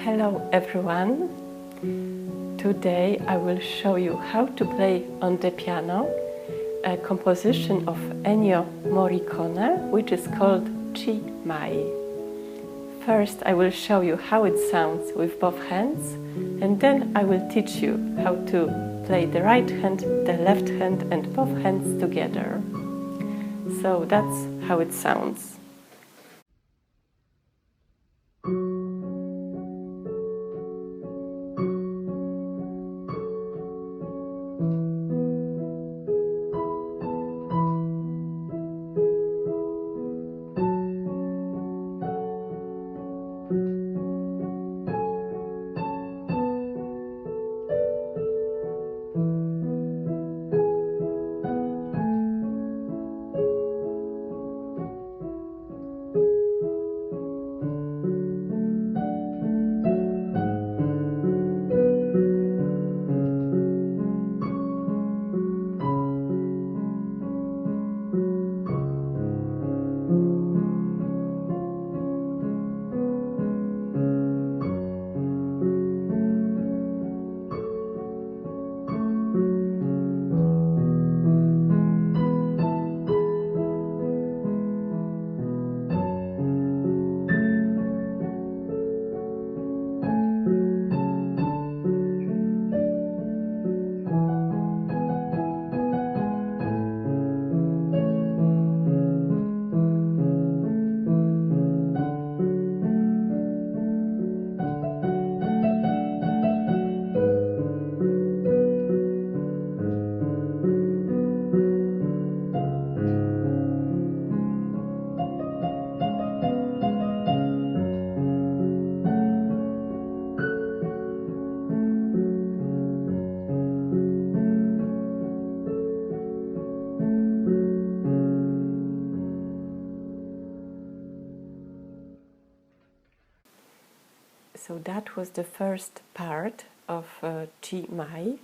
Hello everyone! Today I will show you how to play on the piano a composition of Ennio Morricone, which is called G Mai. First I will show you how it sounds with both hands, and then I will teach you how to play the right hand, the left hand and both hands together. So that's how it sounds. So that was the first part of G Mai.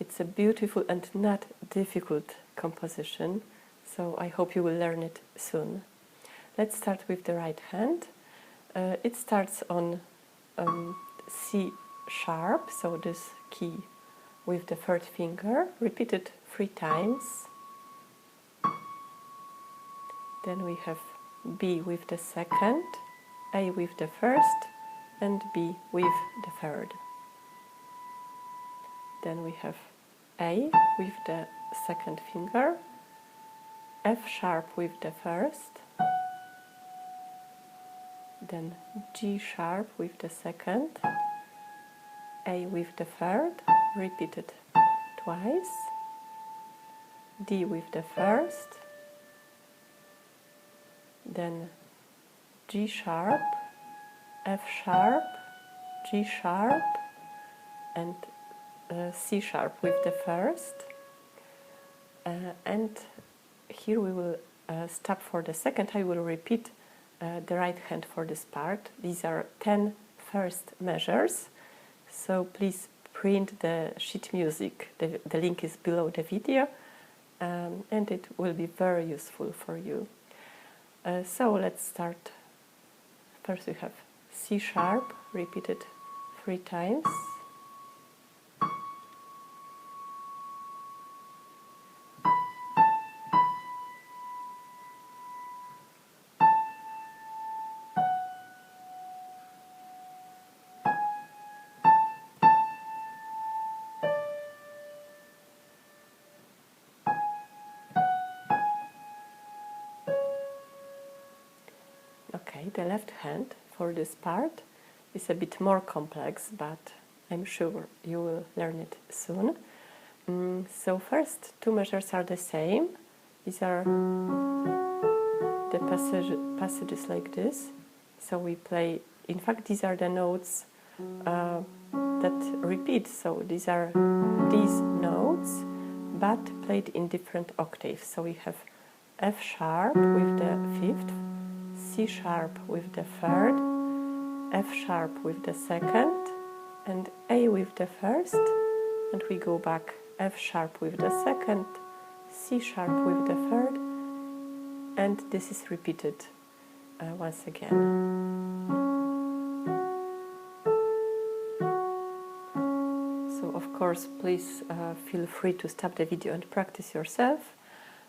It's a beautiful and not difficult composition, so I hope you will learn it soon. Let's start with the right hand. It starts on C sharp, so this key with the third finger, repeated 3 times. Then we have B with the second, A with the first, and B with the third. Then we have A with the second finger, F sharp with the first, then G sharp with the second, A with the third, repeated twice, D with the first, then G sharp, F sharp, G sharp, and C sharp with the first. And here we will stop for the second. I will repeat the right hand for this part. These are 10 first measures, so please print the sheet music. The link is below the video, and it will be very useful for you. So let's start. First we have C sharp, repeated 3 times. Okay, the left hand for this part is a bit more complex, but I'm sure you will learn it soon. So first 2 measures are the same. These are the passages like this. So we play, in fact these are the notes that repeat, so these are these notes, but played in different octaves. So we have F sharp with the 5th, C sharp with the 3rd, F sharp with the 2nd, and A with the 1st, and we go back F sharp with the 2nd, C sharp with the 3rd, and this is repeated once again. course, please feel free to stop the video and practice yourself.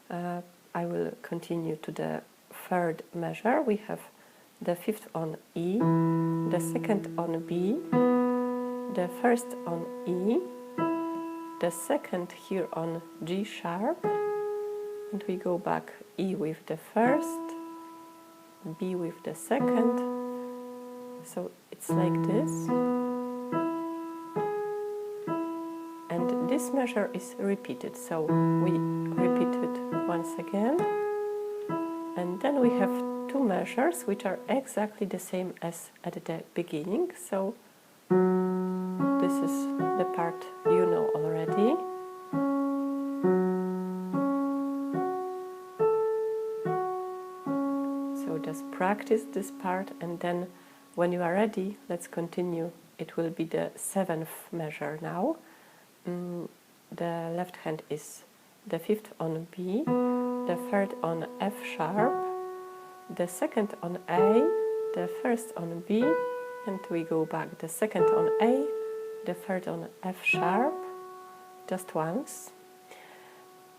I will continue to the third measure. We have the fifth on E, the second on B, the first on E, the second here on G sharp, and we go back E with the first, B with the second, so it's like this. And this measure is repeated, so we repeat it once again, and then we have two measures which are exactly the same as at the beginning, so this is the part you know already. So just practice this part, and then when you are ready, let's continue. It will be the seventh measure now. The left hand is the fifth on B, the third on F sharp, the second on A, the first on B, and we go back. The second on A, the third on F sharp, just once.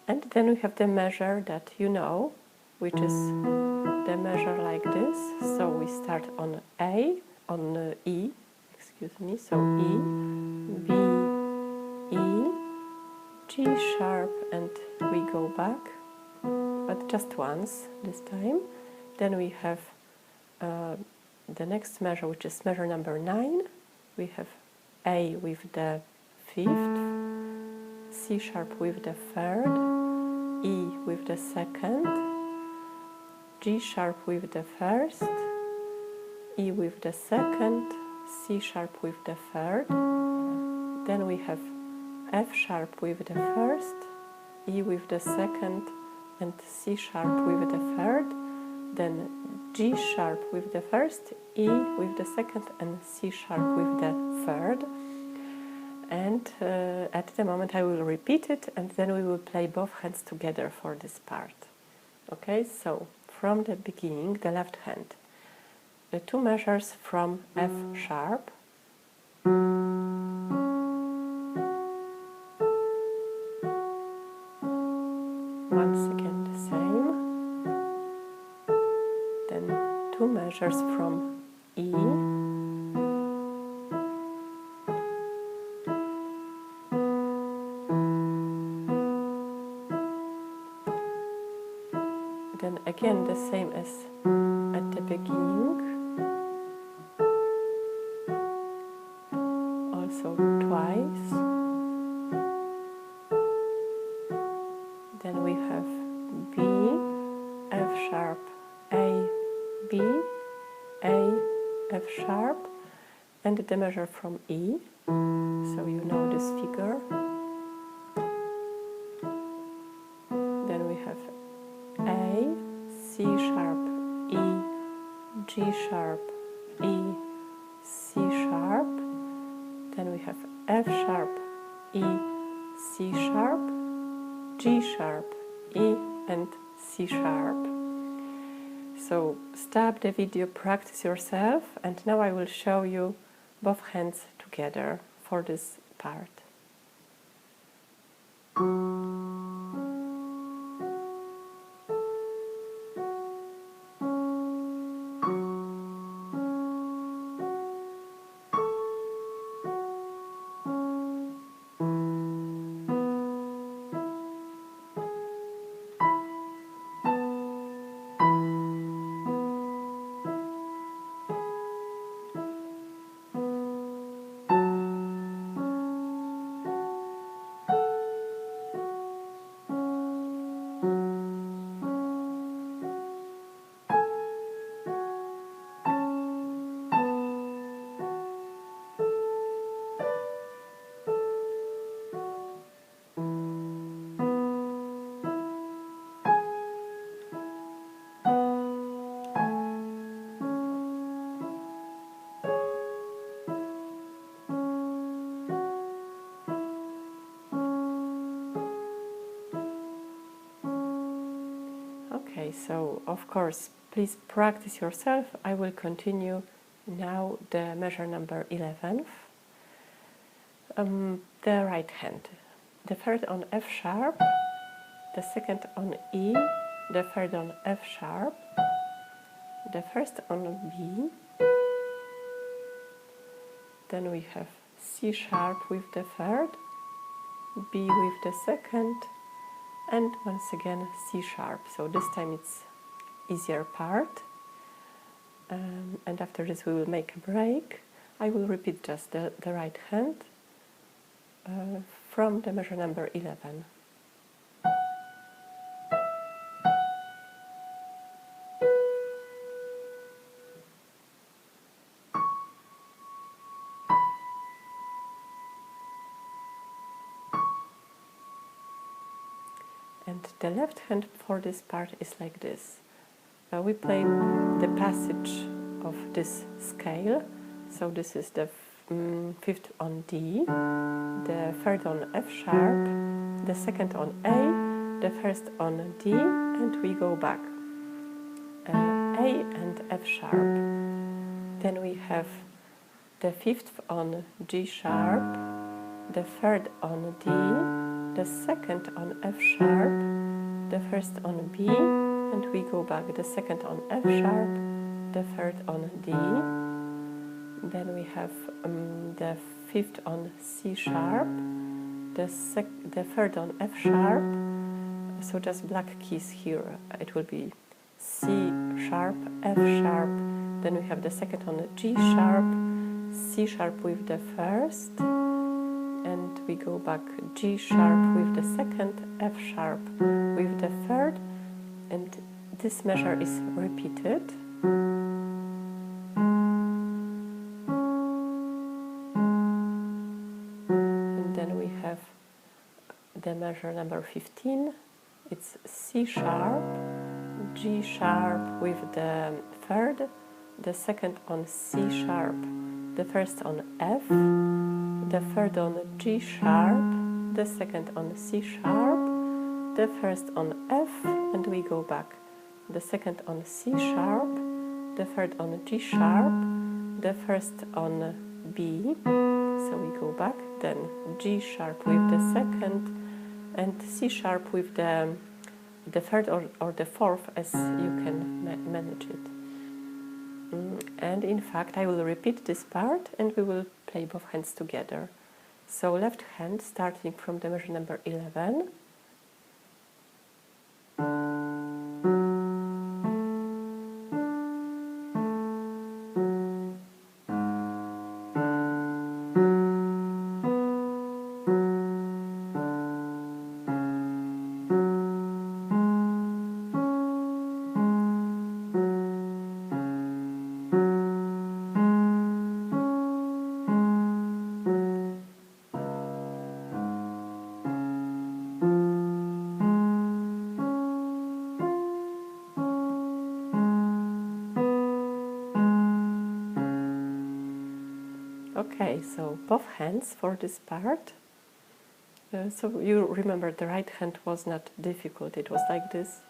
And then we have the measure that you know, which is the measure like this. So we start on A, on E, excuse me, so E, B, E, G sharp, and we go back, but just once this time. Then we have the next measure, which is measure number 9. We have A with the fifth, C sharp with the third, E with the second, G sharp with the first, E with the second, C sharp with the third. Then we have F sharp with the first, E with the second, and C sharp with the third. Then G sharp with the first, E with the second, and C sharp with the third. And at the moment I will repeat it, and then we will play both hands together for this part. Okay, so from the beginning, the left hand. The two measures from F sharp. Once again the same. Then two measures from E. Then again the same as at the beginning. Also twice. Then we have B, F sharp, A, B, A, F sharp, and the measure from E, so you know this figure. Then we have A, C sharp, E, G sharp, E, C sharp. Then we have F sharp, E, C sharp, G sharp, E, and C sharp. So stop the video, practice yourself, and now I will show you both hands together for this part. Okay, so of course, please practice yourself. I will continue now the measure number 11. the right hand. The third on F sharp, the second on E, the third on F sharp, the first on B, then we have C sharp with the third, B with the second, and once again C sharp. So this time it's easier part. And after this we will make a break. I will repeat just the right hand from the measure number 11. And the left hand for this part is like this. We play the passage of this scale. So this is the fifth on D, the third on F sharp, the second on A, the first on D, and we go back. A and F sharp. Then we have the fifth on G sharp, the third on D, the second on F sharp, the first on B, and we go back. The second on F sharp, the third on D. Then we have the fifth on C sharp, the third on F sharp. So just black keys here. It will be C sharp, F sharp. Then we have the second on G sharp, C sharp with the first, and we go back G sharp with the second, F sharp with the third, and this measure is repeated. And then we have the measure number 15. It's C sharp, G sharp with the third, the second on C sharp, the first on F, the third on G sharp, the second on C sharp, the first on F, and we go back. The second on C sharp, the third on G sharp, the first on B, so we go back, then G sharp with the second, and C sharp with the third or the fourth, as you can manage it. And in fact I will repeat this part and we will play both hands together. So left hand starting from the measure number 11. Okay, so both hands for this part. So you remember the right hand was not difficult, it was like this.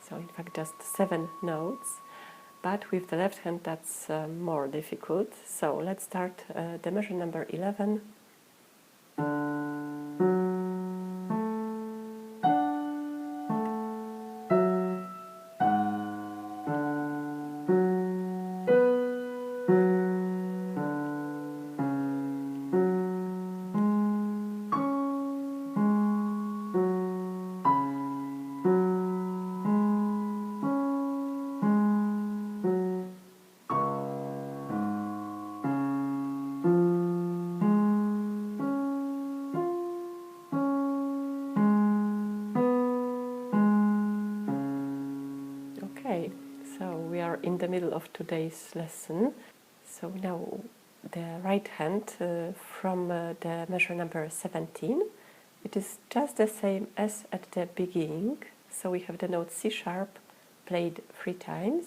So in fact just 7 notes, but with the left hand that's more difficult. So let's start the measure number 11. Okay, so we are in the middle of today's lesson. So now the right hand from the measure number 17. It is just the same as at the beginning. So we have the note C sharp played 3 times.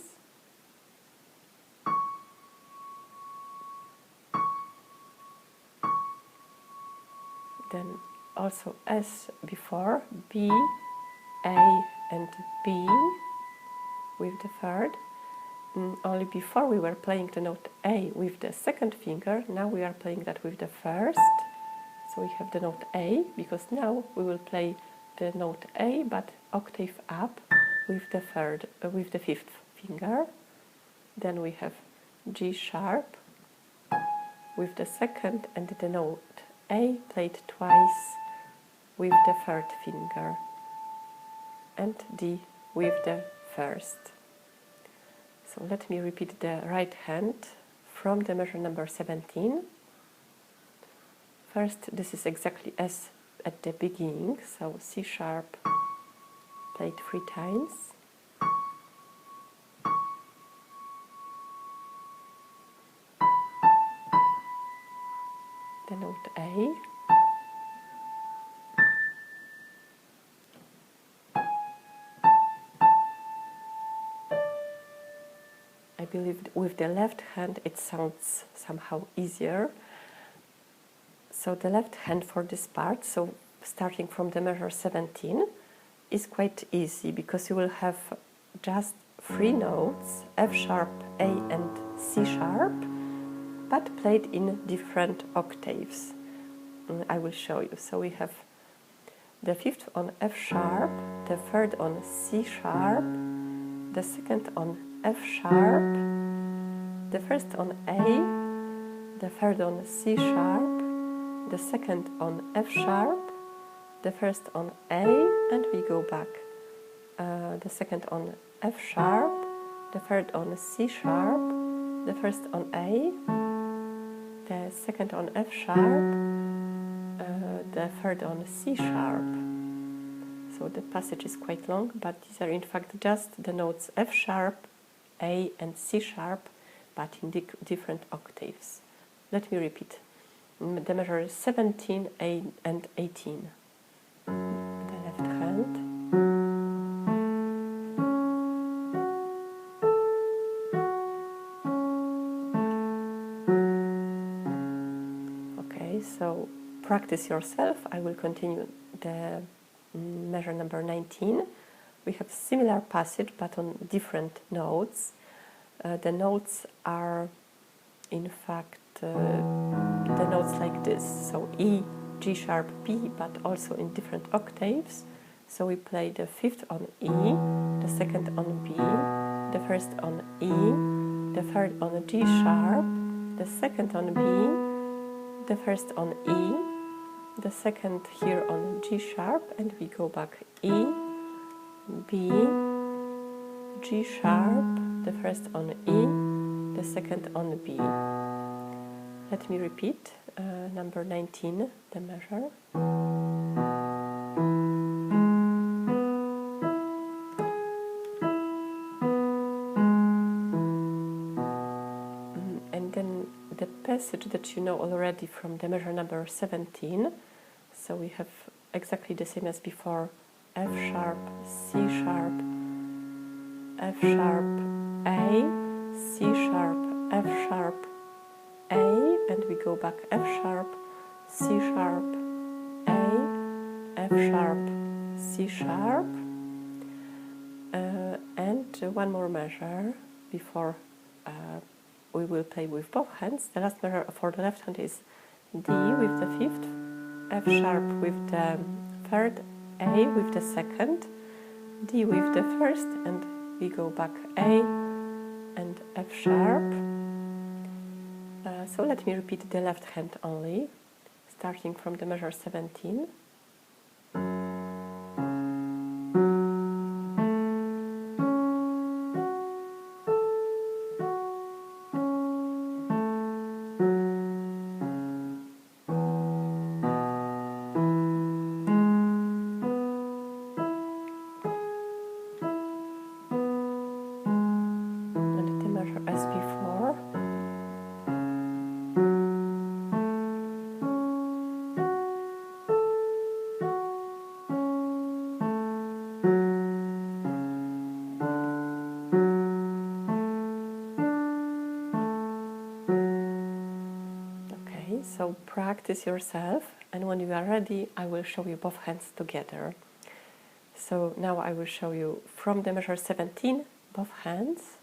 Then also as before, B, A and B. with the third. Only before we were playing the note A with the second finger, now we are playing that with the first. So we have the note A, because now we will play the note A but octave up with the with the fifth finger. Then we have G sharp with the second and the note A played twice with the third finger, and D with the first. So let me repeat the right hand from the measure number 17. First, this is exactly as at the beginning, so C sharp played 3 times. The note A. I believe with the left hand it sounds somehow easier. So the left hand for this part, so starting from the measure 17, is quite easy because you will have just 3 notes, F sharp, A and C sharp, but played in different octaves. I will show you. So we have the fifth on F sharp, the third on C sharp, the second on F sharp, the first on A, the third on C sharp, the second on F sharp, the first on A, and we go back. The second on F sharp, the third on C sharp, the first on A, the second on F sharp, the third on C sharp. So the passage is quite long, but these are in fact just the notes F sharp, A and C sharp, but in different octaves. Let me repeat. The measure is 17, A and 18. The left hand. Okay, so practice yourself. I will continue the measure number 19. We have similar passage but on different notes. The notes are in fact the notes like this, so E, G sharp, B, but also in different octaves. So we play the fifth on E, the second on B, the first on E, the third on G sharp, the second on B, the first on E, the second here on G sharp, and we go back E, B, G sharp, the first on E, the second on B. Let me repeat, number 19, the measure. And then the passage that you know already from the measure number 17. So we have exactly the same as before, F sharp, C sharp, F sharp, A, C sharp, F sharp, A, and we go back F sharp, C sharp, A, F sharp, C sharp, and one more measure before we will play with both hands. The last measure for the left hand is D with the fifth, F sharp with the third, A with the second, D with the first, and we go back A and F sharp. So let me repeat the left hand only, starting from the measure 17. And the measure as before. So practice yourself, and when you are ready I will show you both hands together. So now I will show you from the measure 17 both hands.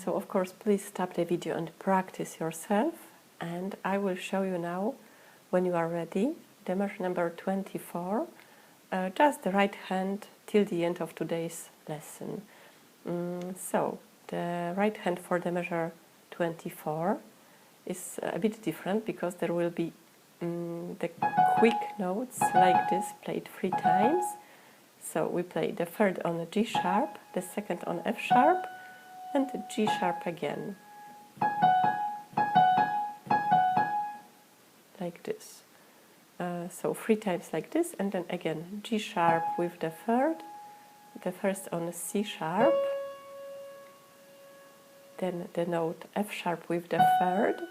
So of course please stop the video and practice yourself, and I will show you now, when you are ready, the measure number 24, just the right hand till the end of today's lesson. So the right hand for the measure 24 is a bit different, because there will be the quick notes like this played 3 times. So we play the third on G sharp, the second on F sharp, and G sharp again, like this. So 3 times like this, and then again G sharp with the third, the first on C sharp, then the note F sharp with the third,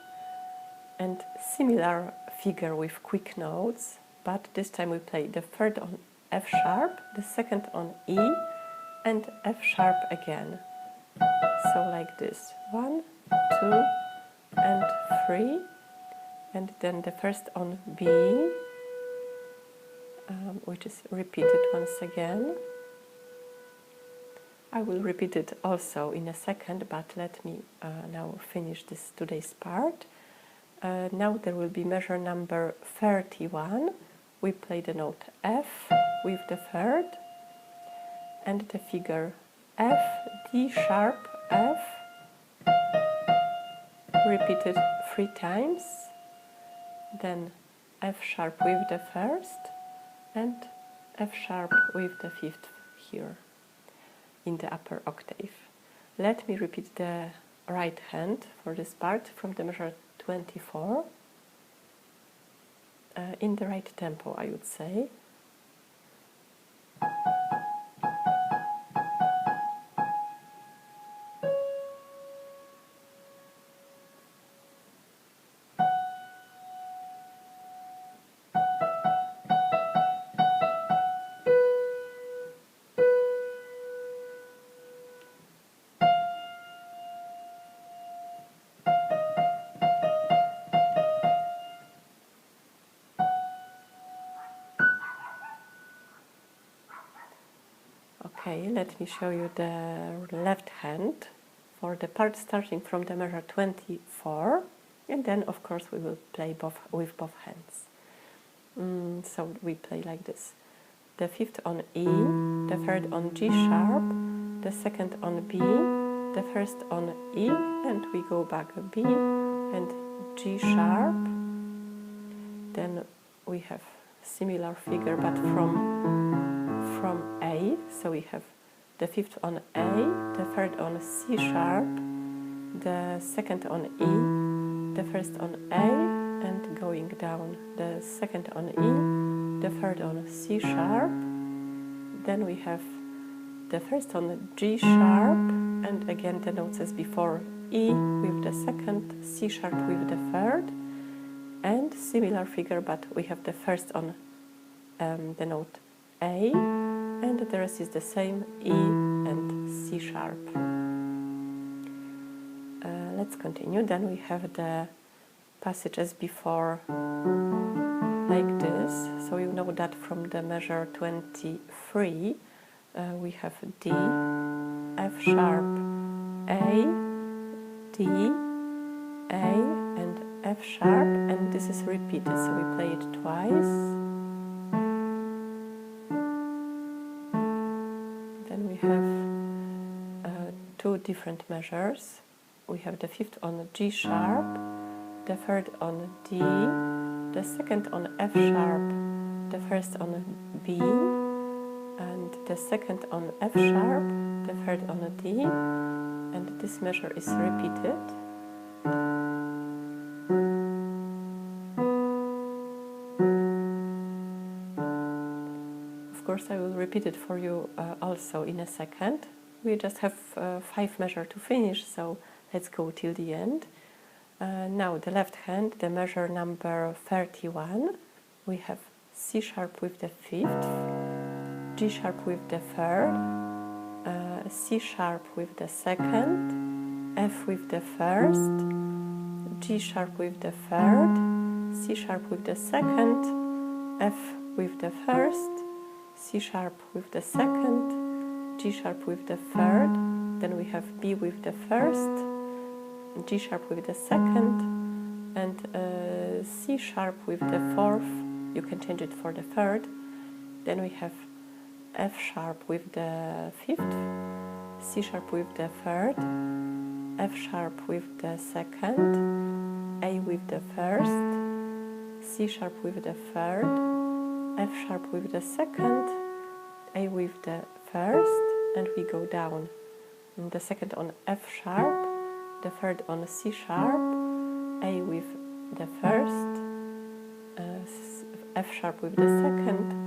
and similar figure with quick notes, but this time we play the third on F sharp, the second on E, and F sharp again. So like this, 1, 2, and 3, and then the first on B, which is repeated once again. I will repeat it also in a second, but let me now finish this today's part. Now there will be measure number 31. We play the note F with the third, and the figure F, D sharp, F, repeated 3 times, then F sharp with the first, and F sharp with the fifth here in the upper octave. Let me repeat the right hand for this part from the measure 24, in the right tempo, I would say. Okay, let me show you the left hand for the part starting from the measure 24, and then of course we will play with both hands. So we play like this: the fifth on E, the third on G sharp, the second on B, the first on E, and we go back B and G sharp. Then we have similar figure, but from A, so we have the fifth on A, the third on C sharp, the second on E, the first on A, and going down, the second on E, the third on C sharp, then we have the first on G sharp, and again the notes as before, E with the second, C sharp with the third, and similar figure, but we have the first on the note A, and the rest is the same, E and C sharp. Let's continue. Then we have the passage as before, like this. So you know that from the measure 23 we have D, F sharp, A, D, A, and F sharp, and this is repeated, so we play it twice. Then we have 2 different measures. We have the fifth on G sharp, the third on D, the second on F sharp, the first on B, and the second on F sharp, the third on a D, and this measure is repeated. Of course, I will repeat it for you also in a second. We just have 5 measures to finish, so let's go till the end. Now the left hand, the measure number 31, we have C sharp with the 5th, G sharp with the 3rd, C sharp with the 2nd, F with the 1st, G sharp with the 3rd, C sharp with the 2nd, F with the 1st, C sharp with the 2nd, G sharp with the 3rd, then we have B with the 1st, G sharp with the 2nd, and C sharp with the 4th. You can change it for the 3rd. Then we have F sharp with the 5th, C sharp with the 3rd, F sharp with the 2nd, A with the 1st, C sharp with the 3rd, F sharp with the 2nd, A with the 1st, and we go down. The 2nd on F sharp, the 3rd on C sharp, A with the 1st, F sharp with the 2nd,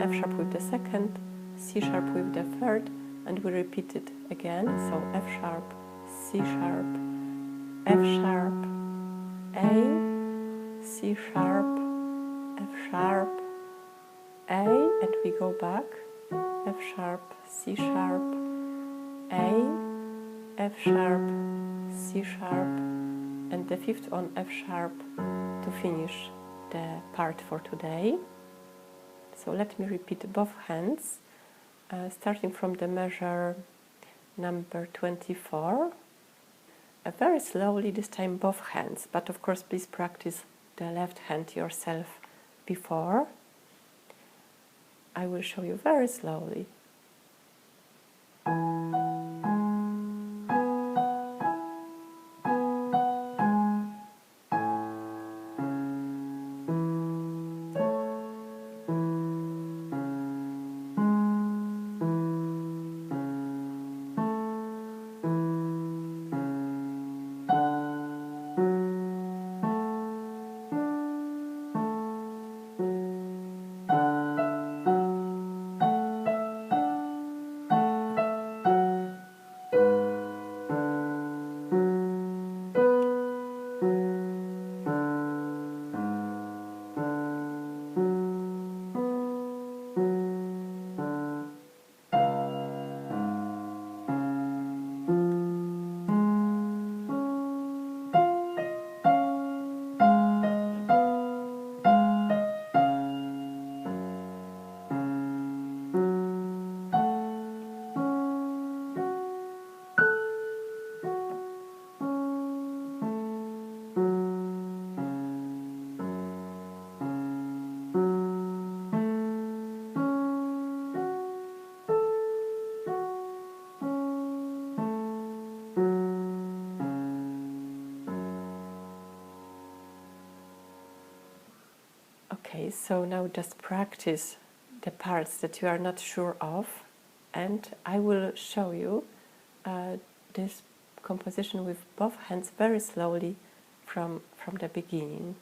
F sharp with the 2nd, C sharp with the 3rd, and we repeat it again. So F sharp, C sharp, F sharp, A, C sharp, F sharp, A, and we go back. F sharp, C sharp, A, F sharp, C sharp, and the 5th on F sharp to finish the part for today. So let me repeat both hands, starting from the measure number 24. Very slowly, this time both hands, but of course please practice the left hand yourself before. I will show you very slowly. Okay, so now just practice the parts that you are not sure of, and I will show you this composition with both hands very slowly from the beginning.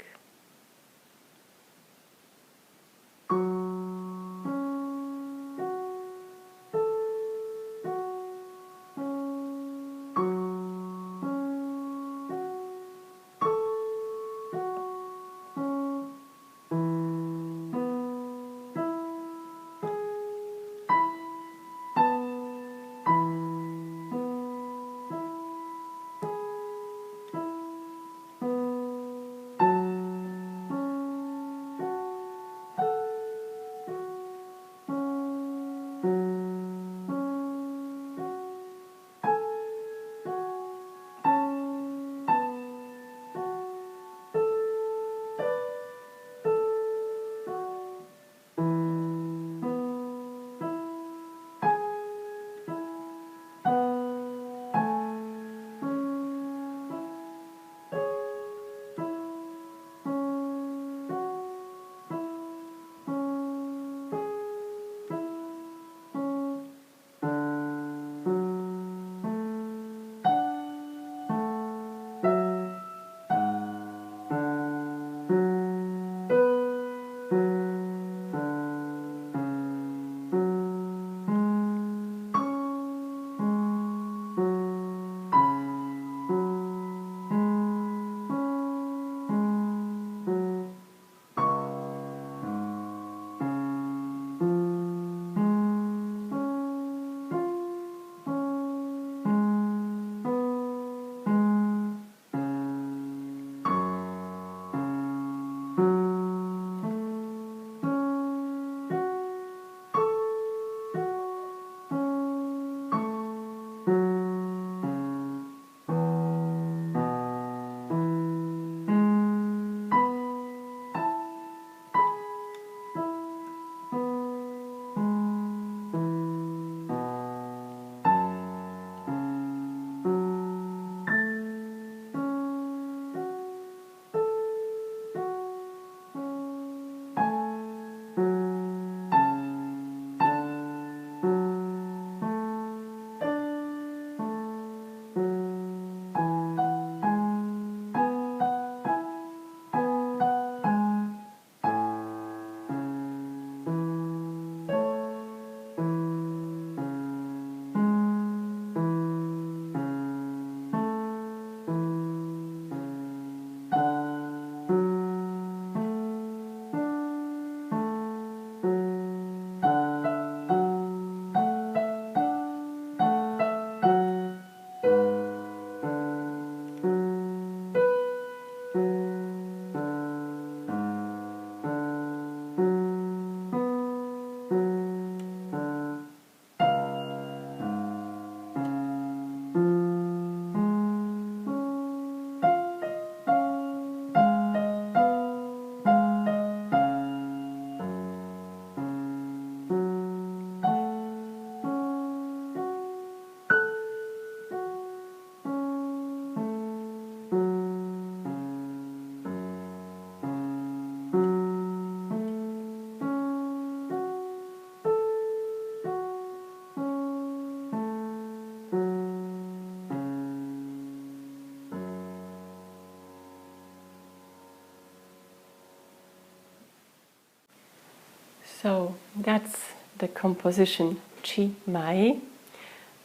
So that's the composition Chi Mai.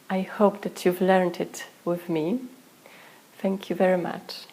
I hope that you've learned it with me. Thank you very much.